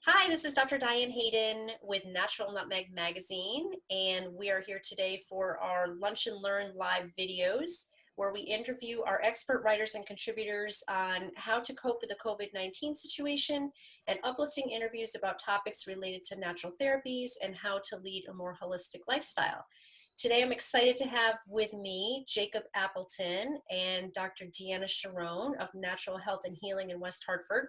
Hi, this is Dr. Diane Hayden with Natural Nutmeg Magazine, and we are here today for our Lunch and Learn live videos where we interview our expert writers and contributors on how to cope with the COVID-19 situation and uplifting interviews about topics related to natural therapies and how to lead a more holistic lifestyle. Today, I'm excited to have with me Jacob Appleton and Dr. Deanna Sharon of Natural Health and Healing in West Hartford.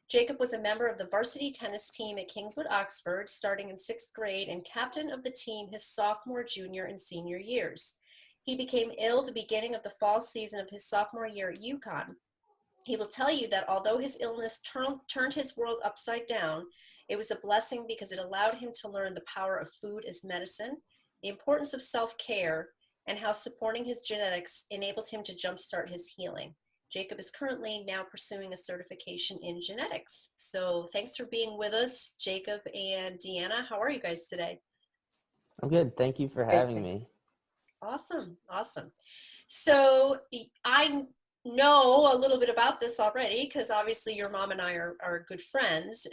Jacob was a member of the varsity tennis team at Kingswood, Oxford, starting in 6th grade and captain of the team his sophomore, junior, and senior years. He became ill the beginning of the fall season of his sophomore year at UConn. He will tell you that although his illness turned his world upside down, it was a blessing because it allowed him to learn the power of food as medicine, the importance of self-care, and how supporting his genetics enabled him to jumpstart his healing. Jacob is currently now pursuing a certification in genetics. So thanks for being with us, Jacob and Deanna. How are you guys today? I'm good. Thank you for Great, having thanks. me. Awesome, awesome. So I know a little bit about this already because obviously your mom and I are good friends,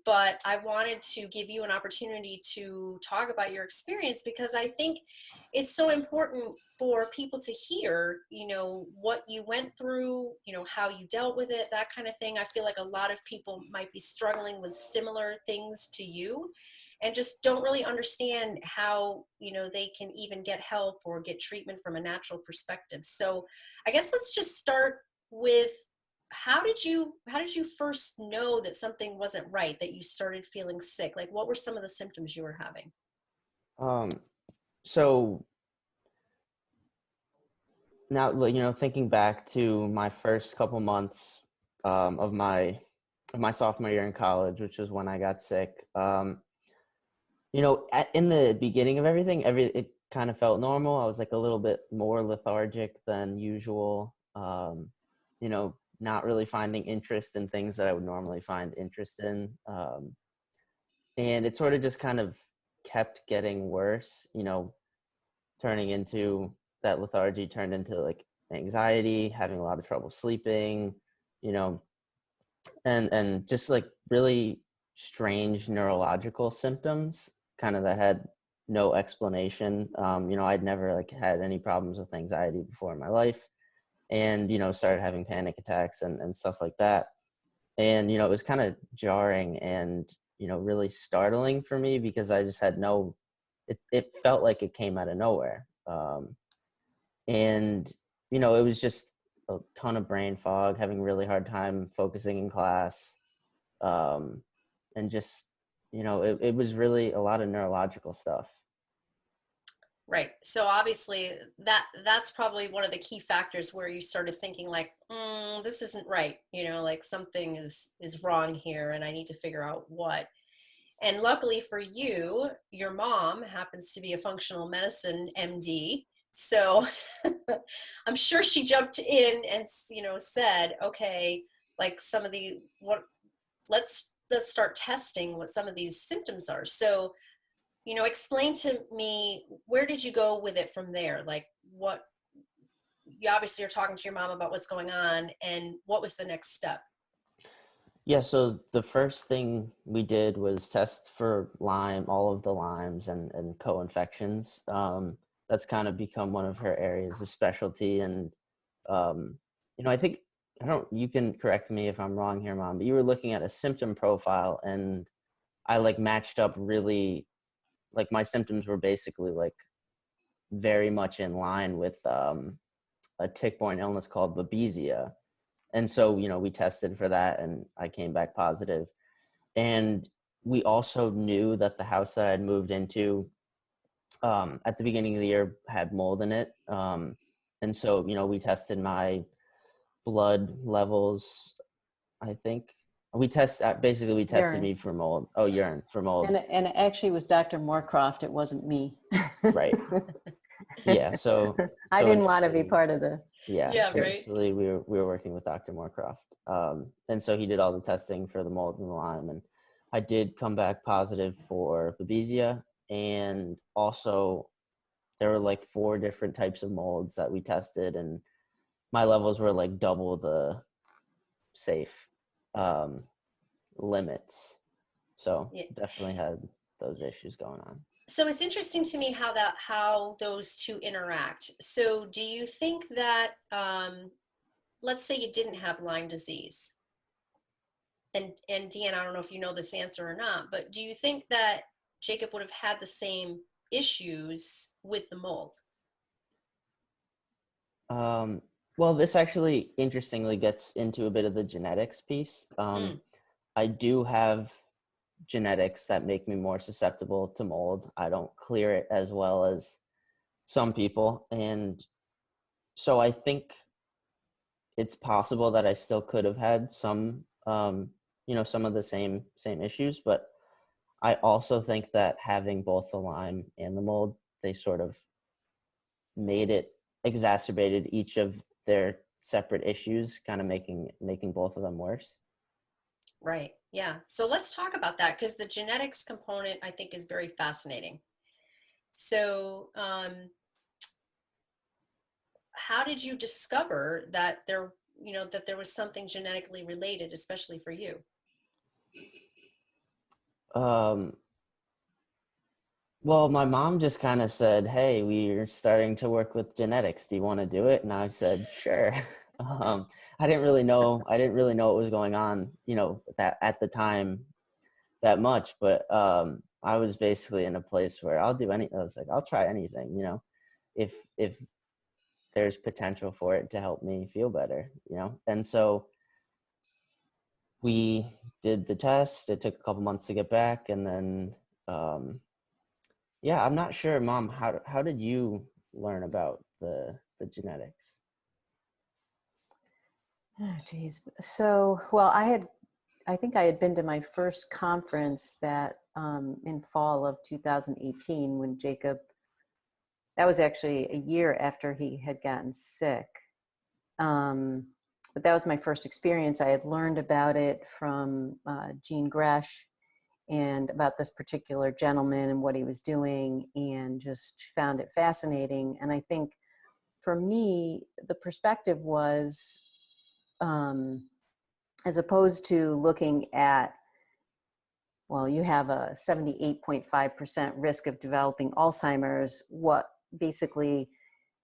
but I wanted to give you an opportunity to talk about your experience because I think it's so important for people to hear, what you went through, how you dealt with it, that kind of thing. I feel like a lot of people might be struggling with similar things to you and just don't really understand how they can even get help or get treatment from a natural perspective. So I guess let's just start with how did you first know that something wasn't right, that you started feeling sick? Like, what were some of the symptoms you were having? Um, so now, thinking back to my first couple months of my sophomore year in college, which was when I got sick. In the beginning of everything, it kind of felt normal. I was like a little bit more lethargic than usual. Not really finding interest in things that I would normally find interest in. And it sort of just kind of kept getting worse, turning into that lethargy turned into like anxiety, having a lot of trouble sleeping, you know, and just like really strange neurological symptoms kind of that had no explanation. I'd never like had any problems with anxiety before in my life and, started having panic attacks and stuff like that. And, it was kind of jarring and, really startling for me because I just had it felt like it came out of nowhere. And, it was just a ton of brain fog, having a really hard time focusing in class. And just, it was really a lot of neurological stuff. Right. So obviously that's probably one of the key factors where you started thinking like, this isn't right. Like something is wrong here and I need to figure out what. And luckily for you, your mom happens to be a functional medicine MD. So I'm sure she jumped in and, said, okay, like some of the, let's start testing what some of these symptoms are. So, explain to me, where did you go with it from there? Like what, you obviously are talking to your mom about what's going on, and what was the next step? Yeah, so the first thing we did was test for Lyme, all of the Lymes and co-infections. That's kind of become one of her areas of specialty. And, I think, you can correct me if I'm wrong here, Mom, but you were looking at a symptom profile and I like matched up really, like my symptoms were basically like very much in line with a tick-borne illness called Babesia. And so, we tested for that and I came back positive. And we also knew that the house that I'd moved into at the beginning of the year had mold in it. And so, we tested my blood levels. I think we tested Urine. me for mold. Oh, urine for mold. And it actually was Dr. Moorcroft. It wasn't me. Right. Yeah. So I didn't want to be part of the. yeah, Yeah, right. initially we were working with Dr. Moorcroft. And so he did all the testing for the mold and the Lyme, and I did come back positive for Babesia. And also there were like 4 different types of molds that we tested, and my levels were like double the safe limits. So Yeah. definitely had those issues going on. So it's interesting to me how those two interact. So do you think that, let's say you didn't have Lyme disease, and Deanne, I don't know if you know this answer or not, but do you think that Jacob would have had the same issues with the mold? Well, this actually interestingly gets into a bit of the genetics piece. I do have genetics that make me more susceptible to mold. I don't clear it as well as some people. And so I think it's possible that I still could have had some, some of the same issues, but I also think that having both the Lyme and the mold, they sort of exacerbated each of their separate issues, kind of making both of them worse. Right. Yeah. So let's talk about that, because the genetics component I think is very fascinating. So, how did you discover that there was something genetically related, especially for you? Well, my mom just kind of said, "Hey, we're starting to work with genetics. Do you want to do it?" And I said, "Sure." I didn't really know. I didn't really know what was going on, that at the time that much. But I was basically in a place where I'll do I was like, I'll try anything, if there's potential for it to help me feel better, And so we did the test. It took a couple months to get back, and then. Yeah, I'm not sure, Mom. How did you learn about the genetics? Oh, geez. So, well, I think I had been to my first conference that in fall of 2018 when Jacob, that was actually a year after he had gotten sick. But that was my first experience. I had learned about it from Jean Gresh and about this particular gentleman and what he was doing, and just found it fascinating. And I think for me, the perspective was, as opposed to looking at, well, you have a 78.5% risk of developing Alzheimer's, what basically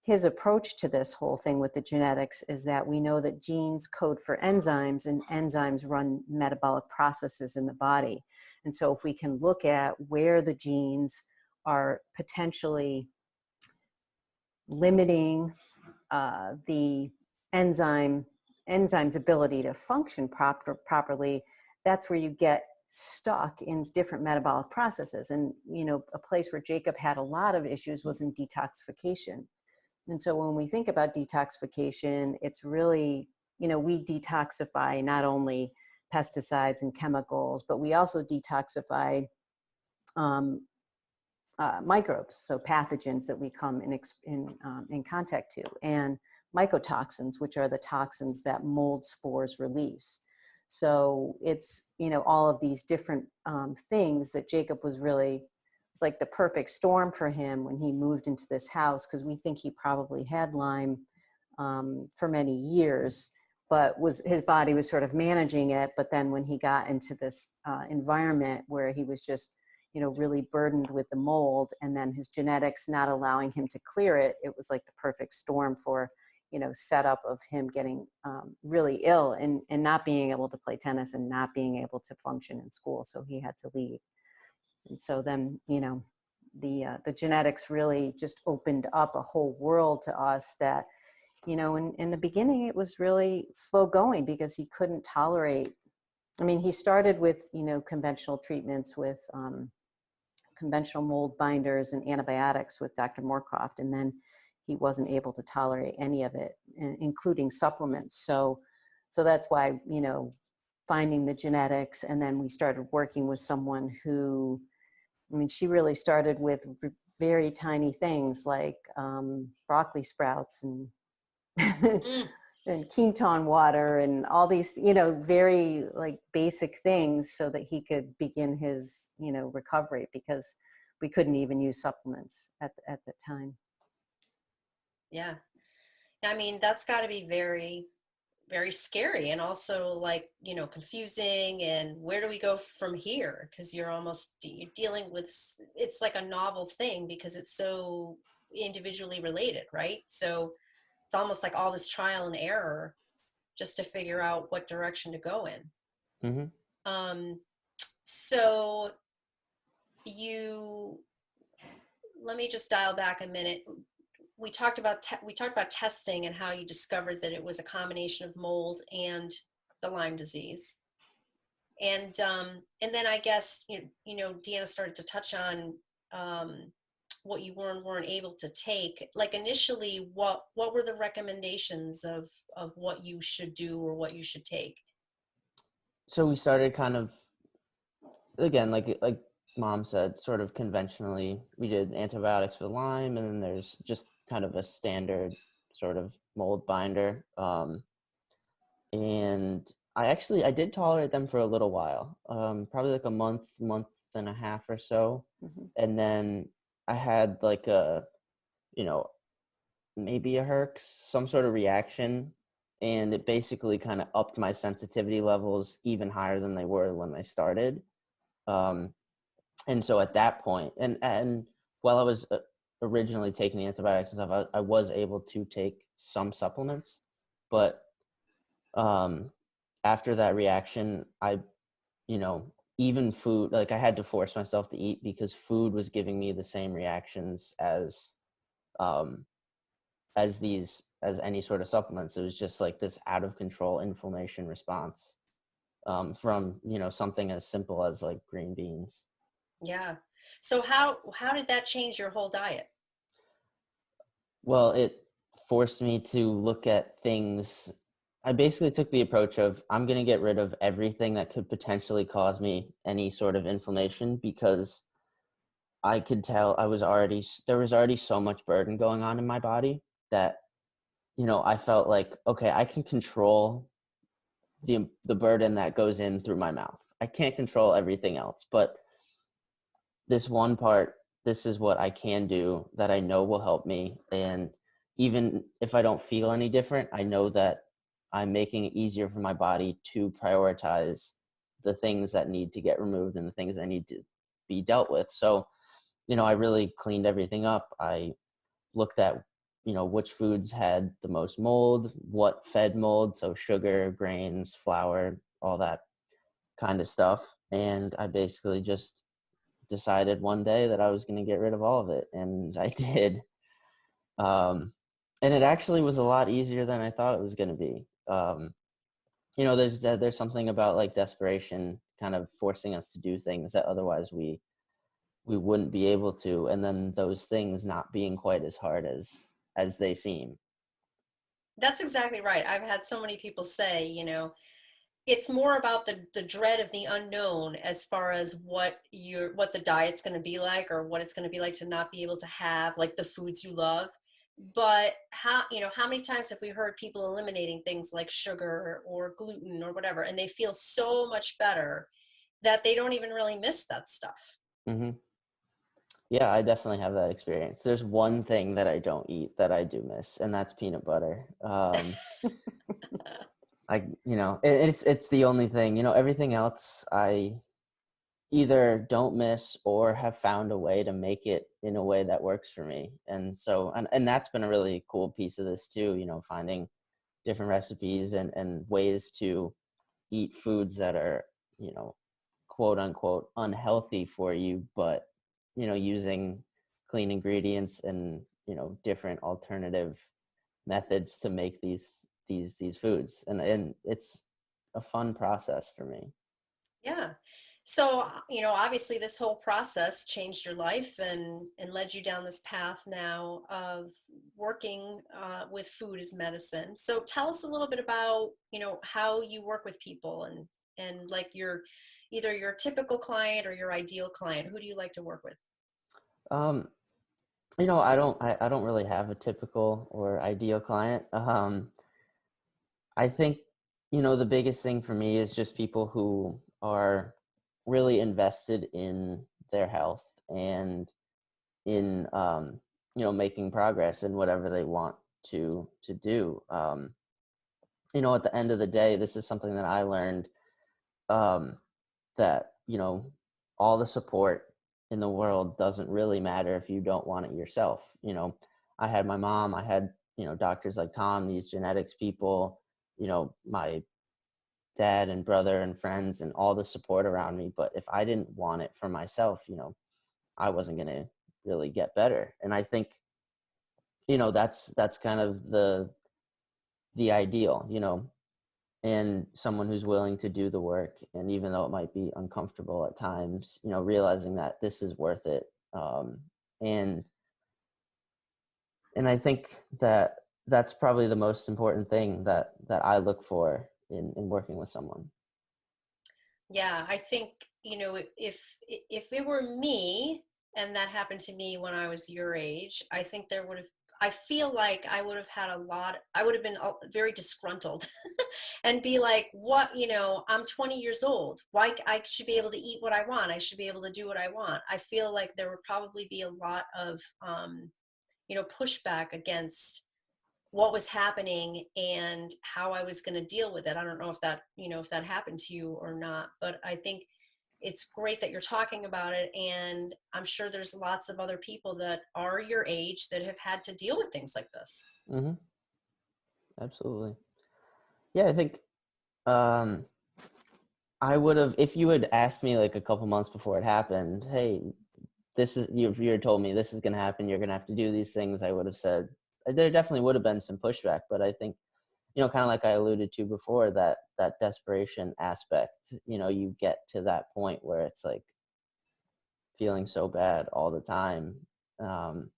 his approach to this whole thing with the genetics is that we know that genes code for enzymes, and enzymes run metabolic processes in the body. And so if we can look at where the genes are potentially limiting the enzyme's ability to function properly, that's where you get stuck in different metabolic processes. And, a place where Jacob had a lot of issues was in detoxification. And so when we think about detoxification, it's really, we detoxify not only pesticides and chemicals, but we also detoxify microbes, so pathogens that we come in contact to, and mycotoxins, which are the toxins that mold spores release. So it's, all of these different things that Jacob was really, it's like the perfect storm for him when he moved into this house, because we think he probably had Lyme for many years, but his body was sort of managing it. But then when he got into this environment where he was just, really burdened with the mold, and then his genetics not allowing him to clear it, it was like the perfect storm for, setup of him getting really ill and not being able to play tennis and not being able to function in school. So he had to leave. And so then, the genetics really just opened up a whole world to us that, in the beginning, it was really slow going because he couldn't tolerate. I mean, he started with, conventional treatments with conventional mold binders and antibiotics with Dr. Moorcroft, and then he wasn't able to tolerate any of it, including supplements. So that's why, finding the genetics, and then we started working with someone who, she really started with very tiny things like broccoli sprouts and and Quinton water and all these, very like basic things so that he could begin his, recovery, because we couldn't even use supplements at the time. Yeah. I mean, that's got to be very, very scary, and also like, confusing, and where do we go from here? Because you're dealing with, it's like a novel thing because it's so individually related, right? So it's almost like all this trial and error just to figure out what direction to go in. Mm-hmm. Um, so you, let me just dial back a minute. We talked about testing and how you discovered that it was a combination of mold and the Lyme disease. And then I guess Deanna started to touch on what you weren't able to take. Like initially, what were the recommendations of what you should do or what you should take? So we started kind of, again, like mom said, sort of conventionally. We did antibiotics for Lyme, and then there's just kind of a standard sort of mold binder. And I did tolerate them for a little while, probably like a month and a half or so. Mm-hmm. And then I had like a, you know, maybe a herx, some sort of reaction. And it basically kind of upped my sensitivity levels even higher than they were when they started. And so at that point, and while I was originally taking the antibiotics and stuff, I was able to take some supplements, but after that reaction, even food, like I had to force myself to eat because food was giving me the same reactions um, as any sort of supplements. It was just like this out of control inflammation response from, something as simple as like green beans. Yeah. So how did that change your whole diet? Well, it forced me to look at things. I basically took the approach of I'm going to get rid of everything that could potentially cause me any sort of inflammation because I could tell there was already so much burden going on in my body that, I felt like, okay, I can control the burden that goes in through my mouth. I can't control everything else, but this one part, this is what I can do that I know will help me. And even if I don't feel any different, I know that I'm making it easier for my body to prioritize the things that need to get removed and the things that need to be dealt with. So, I really cleaned everything up. I looked at, which foods had the most mold, what fed mold, so sugar, grains, flour, all that kind of stuff. And I basically just decided one day that I was going to get rid of all of it, and I did. And it actually was a lot easier than I thought it was going to be. There's something about like desperation kind of forcing us to do things that otherwise we wouldn't be able to, and then those things not being quite as hard as they seem. That's exactly right. I've had so many people say, it's more about the dread of the unknown as far as what the diet's going to be like, or what it's going to be like to not be able to have like the foods you love. But how many times have we heard people eliminating things like sugar or gluten or whatever, and they feel so much better that they don't even really miss that stuff. Hmm. Yeah, I definitely have that experience. There's one thing that I don't eat that I do miss, and that's peanut butter. It's the only thing. Everything else I either don't miss or have found a way to make it in a way that works for me. And so, and that's been a really cool piece of this too, finding different recipes and ways to eat foods that are, quote unquote unhealthy for you, but, using clean ingredients and, different alternative methods to make these foods. And it's a fun process for me. Yeah. So, obviously this whole process changed your life and led you down this path now of working with food as medicine. So tell us a little bit about, how you work with people and like either your typical client or your ideal client. Who do you like to work with? Um, I don't really have a typical or ideal client. I think, the biggest thing for me is just people who are really invested in their health and in, making progress in whatever they want to do. at the end of the day, this is something that I learned, um, that, all the support in the world doesn't really matter if you don't want it yourself. I had my mom, I had, doctors like Tom, these genetics people, my dad and brother and friends and all the support around me. But if I didn't want it for myself, I wasn't going to really get better. And I think, that's kind of the ideal, and someone who's willing to do the work. And even though it might be uncomfortable at times, realizing that this is worth it. And I think that that's probably the most important thing that I look for in working with someone. Yeah, I think, if it were me and that happened to me when I was your age, I think I feel like I would have had I would have been very disgruntled and be like, what, I'm 20 years old. Why I should be able to eat what I want. I should be able to do what I want. I feel like there would probably be a lot of, pushback against what was happening and how I was going to deal with it. I don't know if that, if that happened to you or not, but I think it's great that you're talking about it. And I'm sure there's lots of other people that are your age that have had to deal with things like this. Hmm. Absolutely. Yeah, I think, um, I would have, if you had asked me like a couple months before it happened, hey, if you had told me this is going to happen, you're going to have to do these things, I would have said, there definitely would have been some pushback. But I think, kind of like I alluded to before, that desperation aspect, you get to that point where it's like feeling so bad all the time. Um,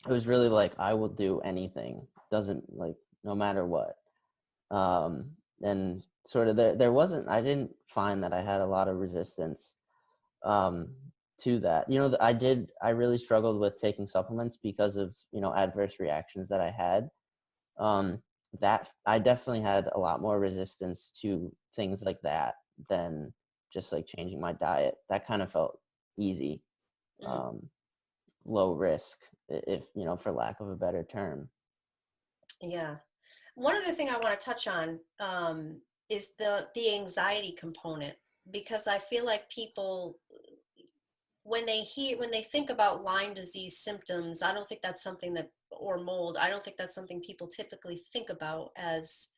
it was really like, I will do anything, doesn't like, no matter what. Um, and sort of there wasn't, I didn't find that I had a lot of resistance, um, to that. I really struggled with taking supplements because of, adverse reactions that I had. Um, that I definitely had a lot more resistance to things like that than just like changing my diet. That kind of felt easy, Mm, um, low risk, if, for lack of a better term. yeah. One other thing I want to touch on, is the anxiety component, because I feel like people, when they think about Lyme disease symptoms, I don't think that's something that, or mold, I don't think that's something people typically think about as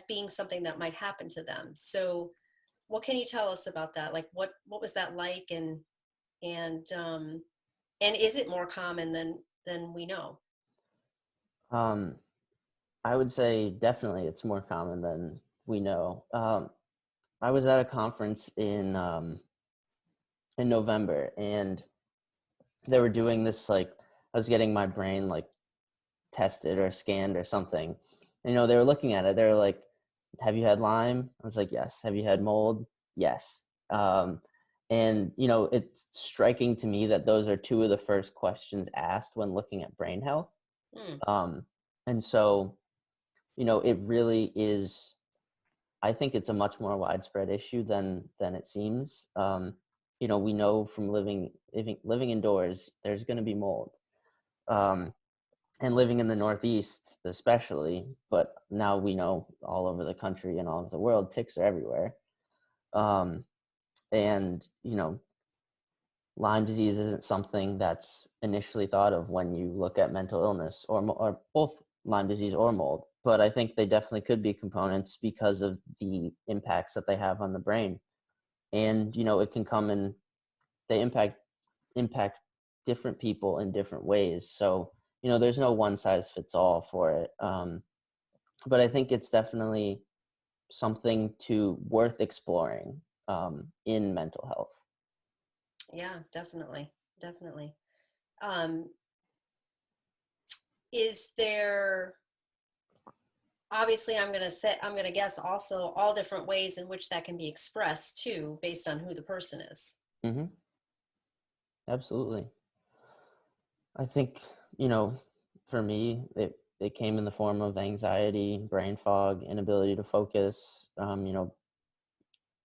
being something that might happen to them. So what can you tell us about that? Like what was that like, and and is it more common than we know? Um, I would say definitely it's more common than we know. I was at a conference in November, and they were doing this, like, I was getting my brain like tested or scanned or something. They were looking at it. They were like, "Have you had Lyme?" I was like, "Yes." "Have you had mold?" "Yes." And it's striking to me that those are two of the first questions asked when looking at brain health. Hmm. Um, and so, it really is. I think it's a much more widespread issue than it seems. We know from living indoors, there's going to be mold. Um, and living in the Northeast, especially, but now we know all over the country and all over the world, ticks are everywhere. Um, and Lyme disease isn't something that's initially thought of when you look at mental illness or both Lyme disease or mold. But I think they definitely could be components because of the impacts that they have on the brain. And, it can come in, they impact different people in different ways. So, there's no one size fits all for it. But I think it's definitely something worth exploring, in mental health. Yeah, definitely, definitely. um is there, obviously, I'm going to guess also all different ways in which that can be expressed too, based on who the person is. Hmm. Absolutely. I think, for me, it came in the form of anxiety, brain fog, inability to focus,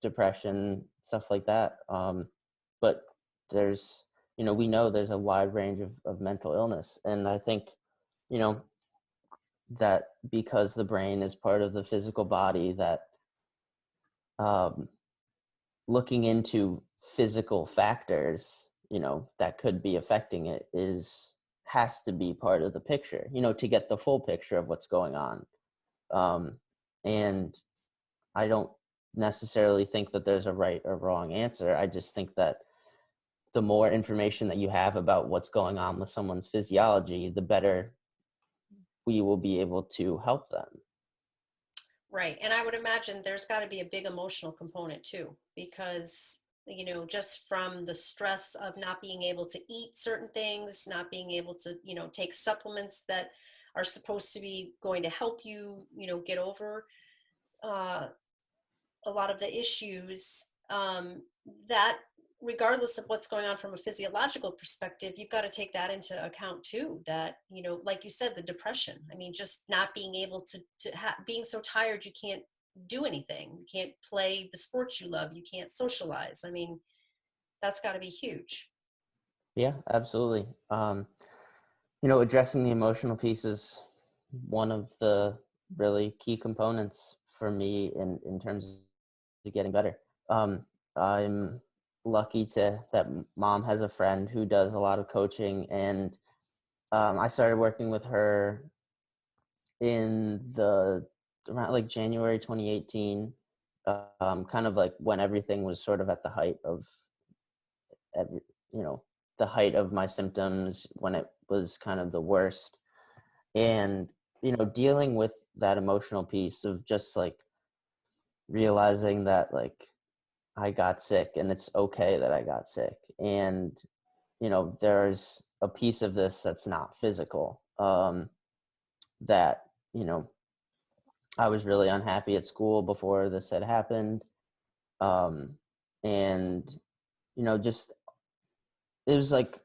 depression, stuff like that. But there's, we know there's a wide range of mental illness. And I think, you know, that because the brain is part of the physical body, that um, looking into physical factors, that could be affecting it has to be part of the picture, to get the full picture of what's going on. And I don't necessarily think that there's a right or wrong answer. I just think that the more information that you have about what's going on with someone's physiology, the better we will be able to help them. Right. And I would imagine there's got to be a big emotional component too, because, just from the stress of not being able to eat certain things, not being able to, take supplements that are supposed to be going to help you, get over uh, a lot of the issues, that regardless of what's going on from a physiological perspective, you've got to take that into account too, that, like you said, the depression, I mean, just not being able to being so tired you can't do anything, you can't play the sports you love, you can't socialize. I mean, that's got to be huge. Yeah, absolutely. Addressing the emotional piece is one of the really key components for me in terms of getting better. I'm lucky that mom has a friend who does a lot of coaching, and I started working with her in around like January 2018, kind of like when everything was sort of at the height of every, you know, the height of my symptoms, when it was kind of the worst. And, dealing with that emotional piece of just like realizing that like I got sick and it's okay that I got sick. And, there's a piece of this that's not physical, that, I was really unhappy at school before this had happened. Um, and, just, it was like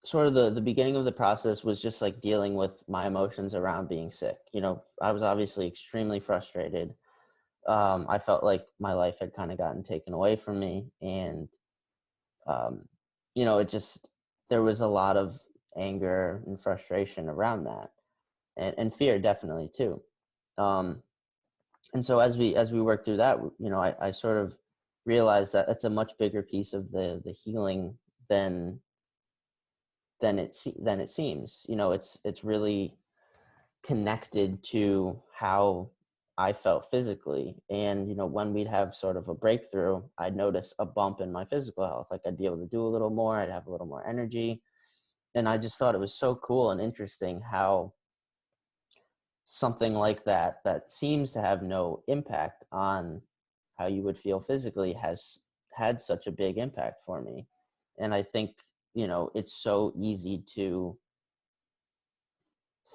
sort of the beginning of the process was just like dealing with my emotions around being sick. I was obviously extremely frustrated. I felt like my life had kind of gotten taken away from me. And, um, it just, there was a lot of anger and frustration around that, and fear definitely too. Um, and so as we work through that, I sort of realized that it's a much bigger piece of the healing than than it seems. It's really connected to how I felt physically. And when we'd have sort of a breakthrough, I'd notice a bump in my physical health. Like I'd be able to do a little more, I'd have a little more energy. And I just thought it was so cool and interesting how something like that seems to have no impact on how you would feel physically has had such a big impact for me. And I think, it's so easy to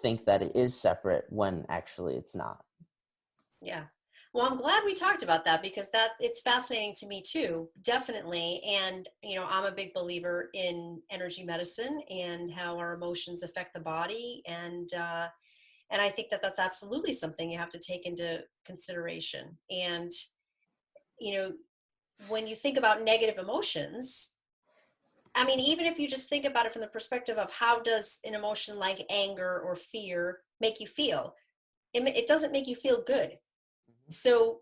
think that it is separate when actually it's not. Yeah. Well, I'm glad we talked about that, because that it's fascinating to me too, definitely. And, I'm a big believer in energy medicine and how our emotions affect the body. And I think that that's absolutely something you have to take into consideration. And, you know, when you think about negative emotions, I mean, even if you just think about it from the perspective of how does an emotion like anger or fear make you feel, it doesn't make you feel good. So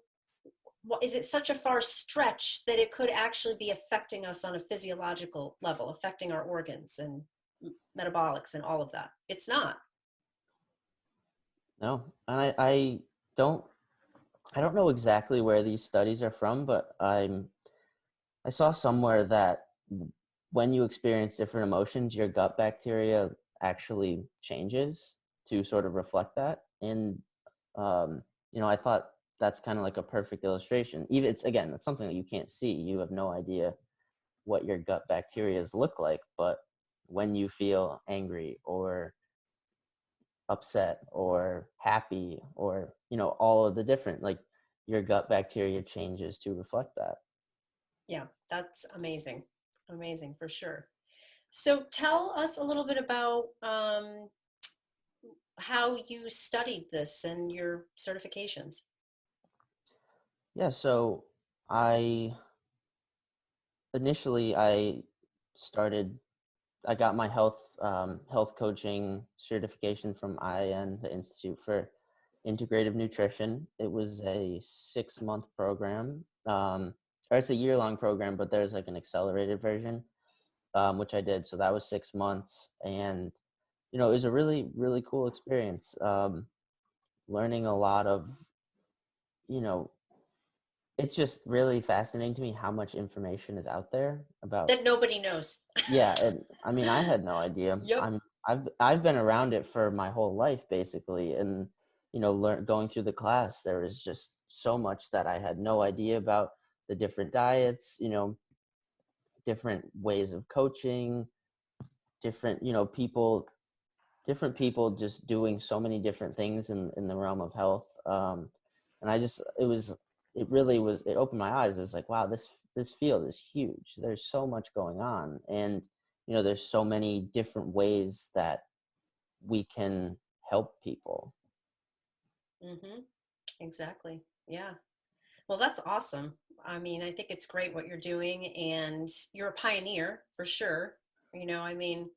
is it such a far stretch that it could actually be affecting us on a physiological level, affecting our organs and metabolics and all of that? It's not. No, and don't I don't know exactly where these studies are from, but I saw somewhere that when you experience different emotions, your gut bacteria actually changes to sort of reflect that. And I thought that's kind of like a perfect illustration. Even it's something that you can't see. You have no idea what your gut bacteria look like, but when you feel angry or upset or happy, or all of the different, like, your gut bacteria changes to reflect that. Yeah, that's amazing. Amazing for sure. So tell us a little bit about how you studied this and your certifications. Yeah, so I I started I got my health coaching certification from IIN, the Institute for Integrative Nutrition. It was a 6-month program, or it's a year-long program, but there's like an accelerated version, which I did. So that was 6 months, and it was a really, really cool experience. Learning a lot of, you know, it's just really fascinating to me how much information is out there about. That nobody knows. Yeah, and I mean, I had no idea. Yep. I've been around it for my whole life basically, and going through the class, there was just so much that I had no idea about the different diets, different ways of coaching, different, different people just doing so many different things in the realm of health. And it opened my eyes. It was like, wow, this field is huge. There's so much going on. And, there's so many different ways that we can help people. Mm-hmm. Exactly. Yeah. Well, that's awesome. I mean, I think it's great what you're doing, and you're a pioneer for sure. I mean,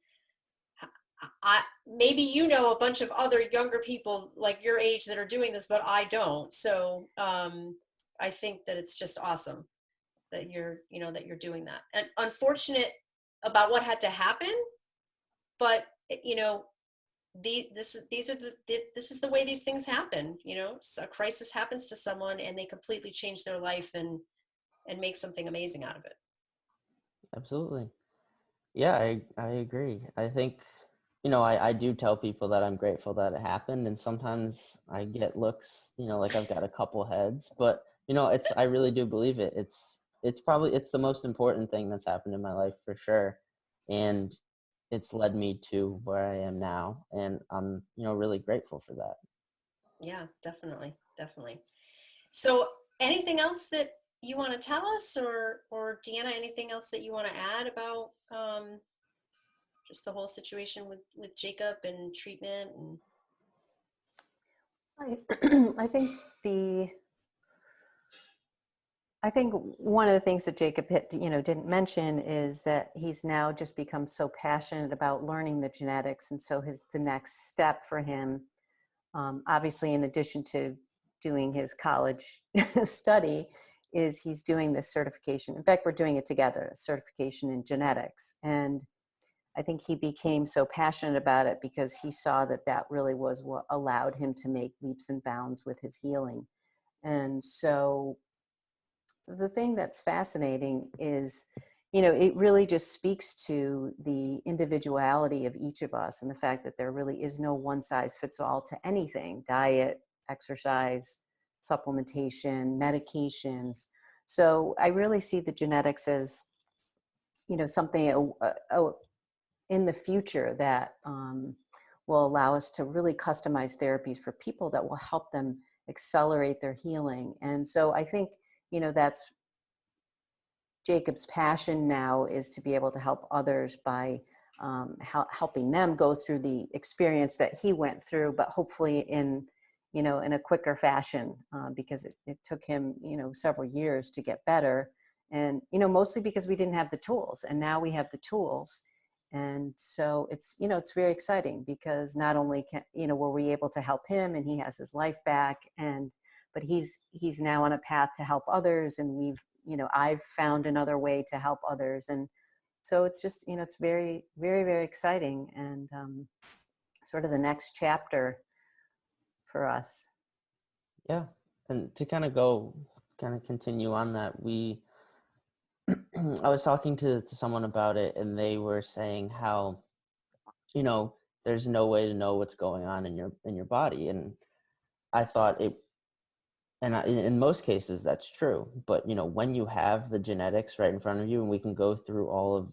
I maybe a bunch of other younger people like your age that are doing this, but I don't. So I think that it's just awesome that you're doing that. And unfortunate about what had to happen, but this is the way these things happen. So a crisis happens to someone and they completely change their life and make something amazing out of it. Absolutely. Yeah, I agree. I think, I do tell people that I'm grateful that it happened, and sometimes I get looks, like I've got a couple heads, but I really do believe it. It's the most important thing that's happened in my life for sure. And it's led me to where I am now, and I'm, really grateful for that. Yeah, definitely. Definitely. So anything else that you want to tell us, or Deanna, anything else that you want to add about just the whole situation with Jacob and treatment? And I think one of the things that Jacob didn't mention is that he's now just become so passionate about learning the genetics, and so the next step for him, obviously in addition to doing his college study, is he's doing this certification. In fact, we're doing it together, a certification in genetics. And I think he became so passionate about it because he saw that that really was what allowed him to make leaps and bounds with his healing. And so the thing that's fascinating is, it really just speaks to the individuality of each of us and the fact that there really is no one size fits all to anything: diet, exercise, supplementation, medications. So I really see the genetics as, something in the future that will allow us to really customize therapies for people that will help them accelerate their healing. And so I think, that's Jacob's passion now, is to be able to help others by helping them go through the experience that he went through, but hopefully in a quicker fashion, because it took him, several years to get better. And, mostly because we didn't have the tools, and now we have the tools. And so it's, it's very exciting because not only were we able to help him and he has his life back, but he's now on a path to help others, and I've found another way to help others. And so it's just, it's very, very, very exciting, and sort of the next chapter for us. Yeah. And to kind of continue on that, I was talking to someone about it, and they were saying how, there's no way to know what's going on in your body. And I thought in most cases that's true, but when you have the genetics right in front of you, and we can go through all of,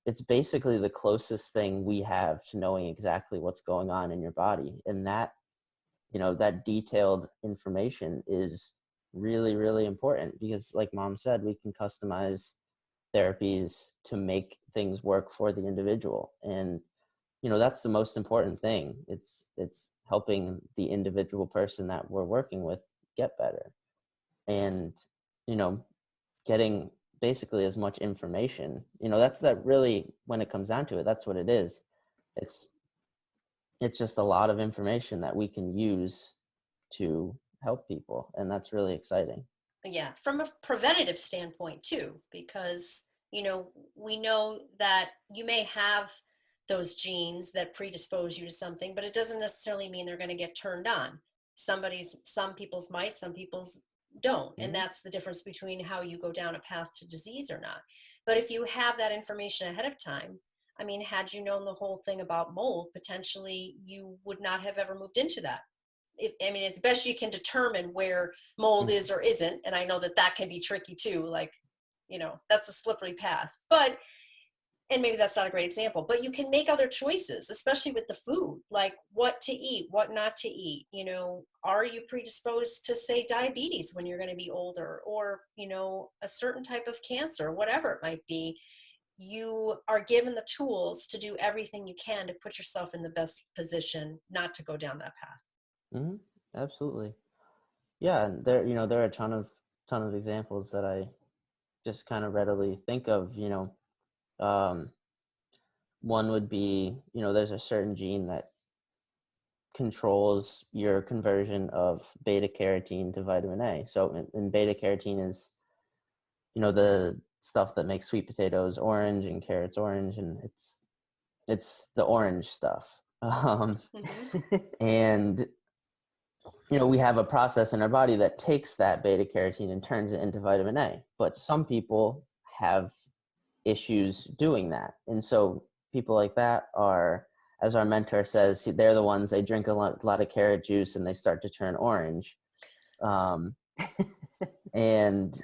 it's basically the closest thing we have to knowing exactly what's going on in your body. And that, that detailed information is really, really important, because like Mom said, we can customize therapies to make things work for the individual. And that's the most important thing. It's helping the individual person that we're working with get better, and getting basically as much information. That's that really, when it comes down to it, that's what it is. It's just a lot of information that we can use to help people, and that's really exciting. Yeah, from a preventative standpoint too, because we know that you may have those genes that predispose you to something, but it doesn't necessarily mean they're going to get turned on. Some people's might, some people's don't, and that's the difference between how you go down a path to disease or not. But if you have that information ahead of time, I mean, had you known the whole thing about mold, potentially you would not have ever moved into that. I mean, as best you can determine where mold is or isn't, and I know that that can be tricky too, like, that's a slippery path, and maybe that's not a great example, but you can make other choices, especially with the food, like what to eat, what not to eat. Are you predisposed to, say, diabetes when you're going to be older, or, a certain type of cancer, whatever it might be. You are given the tools to do everything you can to put yourself in the best position not to go down that path. Mm-hmm. Absolutely. Yeah, and there are a ton of examples that I just kind of readily think of. Um, one would be, there's a certain gene that controls your conversion of beta carotene to vitamin A. So, and beta carotene is, the stuff that makes sweet potatoes orange and carrots orange, and it's the orange stuff. And we have a process in our body that takes that beta carotene and turns it into vitamin A. But some people have issues doing that. And so people like that are, as our mentor says, they're the ones, they drink a lot of carrot juice and they start to turn orange. And,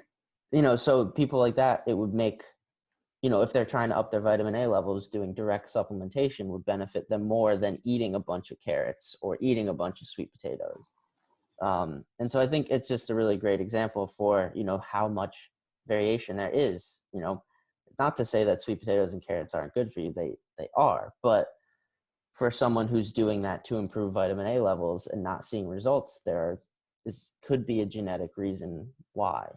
so people like that, it would make, if they're trying to up their vitamin A levels, doing direct supplementation would benefit them more than eating a bunch of carrots or eating a bunch of sweet potatoes. And so I think it's just a really great example for, how much variation there is. Not to say that sweet potatoes and carrots aren't good for you. They are. But for someone who's doing that to improve vitamin A levels and not seeing results, could be a genetic reason why.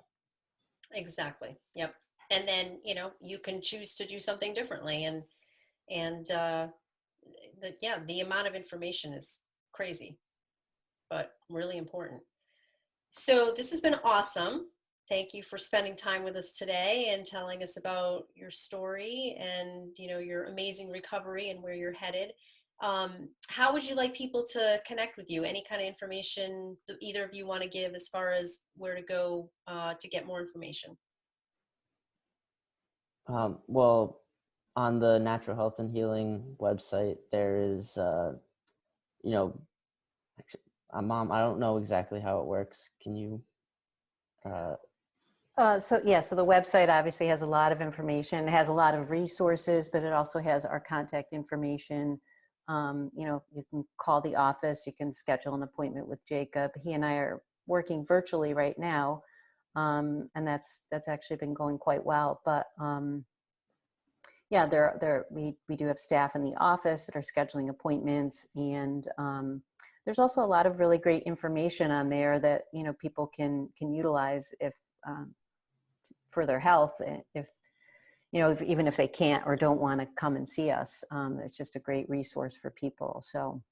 Exactly. Yep. And then, you can choose to do something differently. And the amount of information is crazy, but really important. So this has been awesome. Thank you for spending time with us today and telling us about your story and, your amazing recovery and where you're headed. How would you like people to connect with you? Any kind of information that either of you want to give as far as where to go to get more information? Well, on the Natural Health and Healing website, there is, actually, Mom, I don't know exactly how it works. Can you? So the website obviously has a lot of information. It has a lot of resources, but it also has our contact information. You can call the office. You can schedule an appointment with Jacob. He and I are working virtually right now, and that's actually been going quite well. But we do have staff in the office that are scheduling appointments, and there's also a lot of really great information on there that people can utilize if for their health, if even if they can't or don't want to come and see us. It's just a great resource for people. So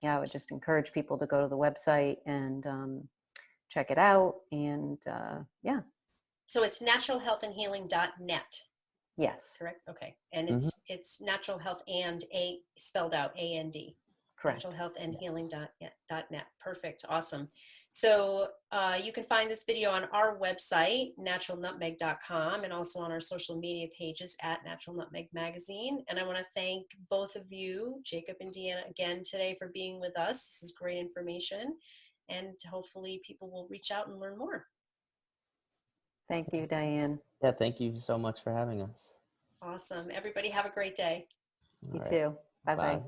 yeah, I would just encourage people to go to the website and check it out. And yeah. So it's naturalhealthandhealing.net. Yes. Correct. Okay. And it's natural health and spelled out AND. Correct. Naturalhealthandhealing.net. Perfect. Awesome. So you can find this video on our website, naturalnutmeg.com, and also on our social media pages at Natural Nutmeg Magazine. And I want to thank both of you, Jacob and Diane, again today for being with us. This is great information. And hopefully people will reach out and learn more. Thank you, Diane. Yeah, thank you so much for having us. Awesome. Everybody have a great day. You too. Bye-bye. Bye.